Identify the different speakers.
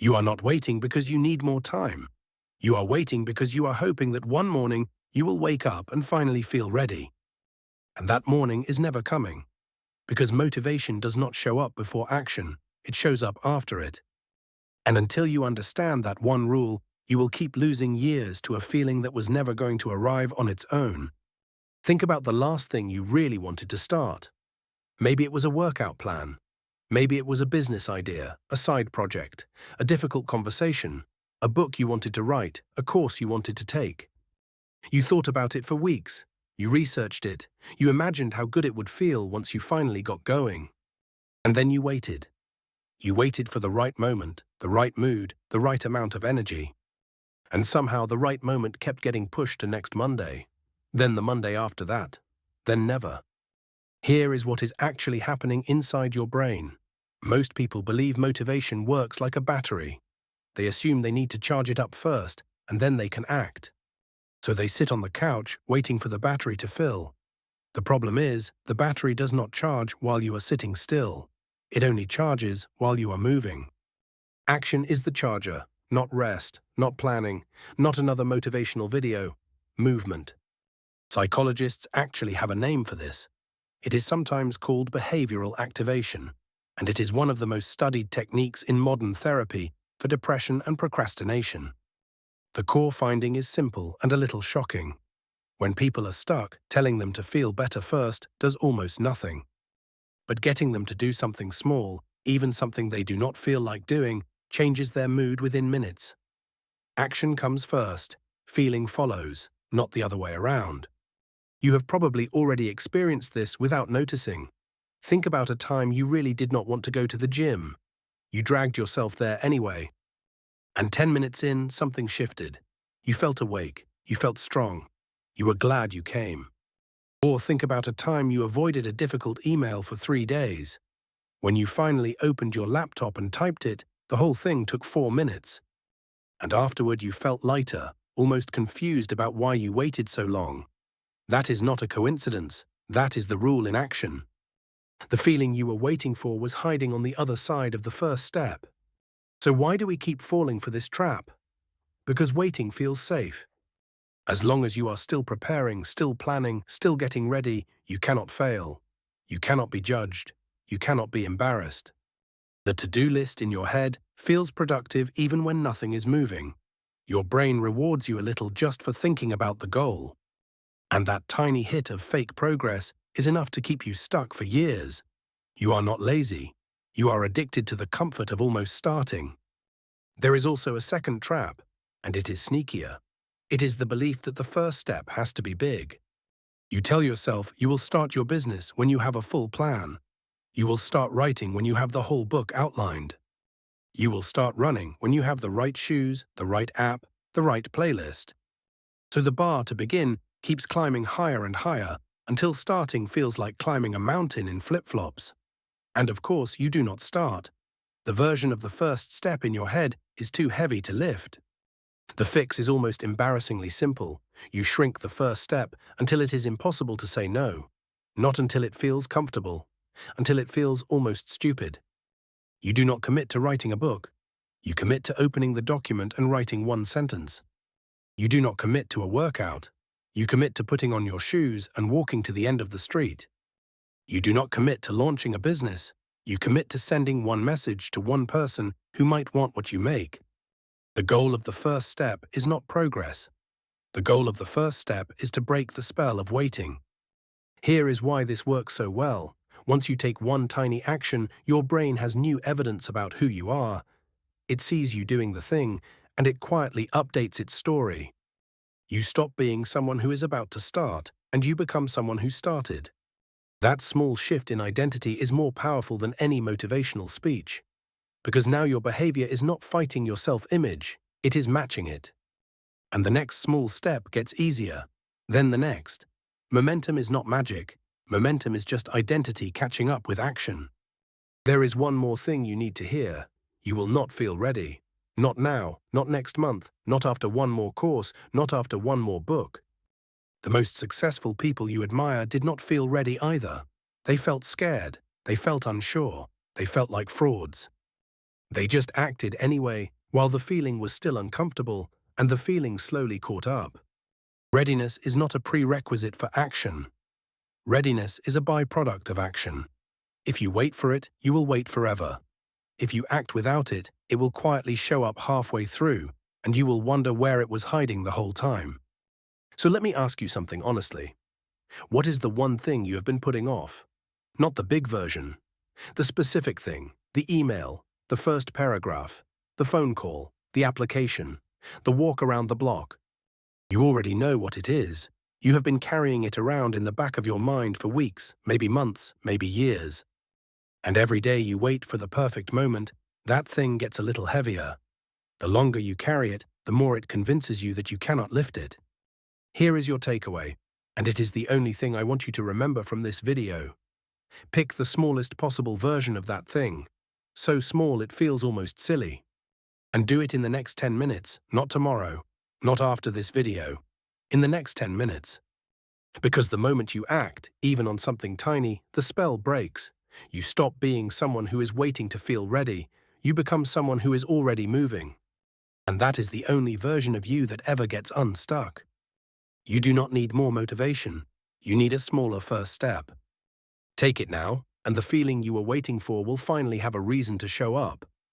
Speaker 1: You are not waiting because you need more time. You are waiting because you are hoping that one morning you will wake up and finally feel ready. And that morning is never coming, because motivation does not show up before action, it shows up after it. And until you understand that one rule, you will keep losing years to a feeling that was never going to arrive on its own. Think about the last thing you really wanted to start. Maybe it was a workout plan. Maybe it was a business idea, a side project, a difficult conversation, a book you wanted to write, a course you wanted to take. You thought about it for weeks. You researched it. You imagined how good it would feel once you finally got going. And then you waited. You waited for the right moment, the right mood, the right amount of energy. And somehow the right moment kept getting pushed to next Monday. Then the Monday after that. Then never. Here is what is actually happening inside your brain. Most people believe motivation works like a battery. They assume they need to charge it up first, and then they can act. So they sit on the couch waiting for the battery to fill. The problem is, the battery does not charge while you are sitting still. It only charges while you are moving. Action is the charger, not rest, not planning, not another motivational video. Movement. Psychologists actually have a name for this. It is sometimes called behavioral activation, and it is one of the most studied techniques in modern therapy for depression and procrastination. The core finding is simple and a little shocking. When people are stuck, telling them to feel better first does almost nothing. But getting them to do something small, even something they do not feel like doing, changes their mood within minutes. Action comes first, feeling follows, not the other way around. You have probably already experienced this without noticing. Think about a time you really did not want to go to the gym. You dragged yourself there anyway. And 10 minutes in, something shifted. You felt awake. You felt strong. You were glad you came. Or think about a time you avoided a difficult email for 3 days. When you finally opened your laptop and typed it, the whole thing took 4 minutes. And afterward you felt lighter, almost confused about why you waited so long. That is not a coincidence. That is the rule in action. The feeling you were waiting for was hiding on the other side of the first step. So why do we keep falling for this trap? Because waiting feels safe. As long as you are still preparing, still planning, still getting ready, you cannot fail. You cannot be judged. You cannot be embarrassed. The to-do list in your head feels productive even when nothing is moving. Your brain rewards you a little just for thinking about the goal. And that tiny hit of fake progress is enough to keep you stuck for years. You are not lazy. You are addicted to the comfort of almost starting. There is also a second trap, and it is sneakier. It is the belief that the first step has to be big. You tell yourself you will start your business when you have a full plan. You will start writing when you have the whole book outlined. You will start running when you have the right shoes, the right app, the right playlist. So the bar to begin keeps climbing higher and higher until starting feels like climbing a mountain in flip-flops. And of course, you do not start. The version of the first step in your head is too heavy to lift. The fix is almost embarrassingly simple. You shrink the first step until it is impossible to say no. Not until it feels comfortable. Until it feels almost stupid. You do not commit to writing a book. You commit to opening the document and writing one sentence. You do not commit to a workout. You commit to putting on your shoes and walking to the end of the street. You do not commit to launching a business. You commit to sending one message to one person who might want what you make. The goal of the first step is not progress. The goal of the first step is to break the spell of waiting. Here is why this works so well. Once you take one tiny action, your brain has new evidence about who you are. It sees you doing the thing, and it quietly updates its story. You stop being someone who is about to start, and you become someone who started. That small shift in identity is more powerful than any motivational speech. Because now your behavior is not fighting your self-image, it is matching it. And the next small step gets easier, then the next. Momentum is not magic. Momentum is just identity catching up with action. There is one more thing you need to hear. You will not feel ready. Not now, not next month, not after one more course, not after one more book. The most successful people you admire did not feel ready either. They felt scared. They felt unsure. They felt like frauds. They just acted anyway, while the feeling was still uncomfortable, and the feeling slowly caught up. Readiness is not a prerequisite for action. Readiness is a byproduct of action. If you wait for it, you will wait forever. If you act without it, it will quietly show up halfway through, and you will wonder where it was hiding the whole time. So let me ask you something honestly. What is the one thing you have been putting off? Not the big version. The specific thing, the email, the first paragraph, the phone call, the application, the walk around the block. You already know what it is. You have been carrying it around in the back of your mind for weeks, maybe months, maybe years. And every day you wait for the perfect moment, that thing gets a little heavier. The longer you carry it, the more it convinces you that you cannot lift it. Here is your takeaway, and it is the only thing I want you to remember from this video. Pick the smallest possible version of that thing, so small it feels almost silly. And do it in the next 10 minutes, not tomorrow, not after this video, in the next 10 minutes. Because the moment you act, even on something tiny, the spell breaks. You stop being someone who is waiting to feel ready. You become someone who is already moving. And that is the only version of you that ever gets unstuck. You do not need more motivation. You need a smaller first step. Take it now, and the feeling you were waiting for will finally have a reason to show up.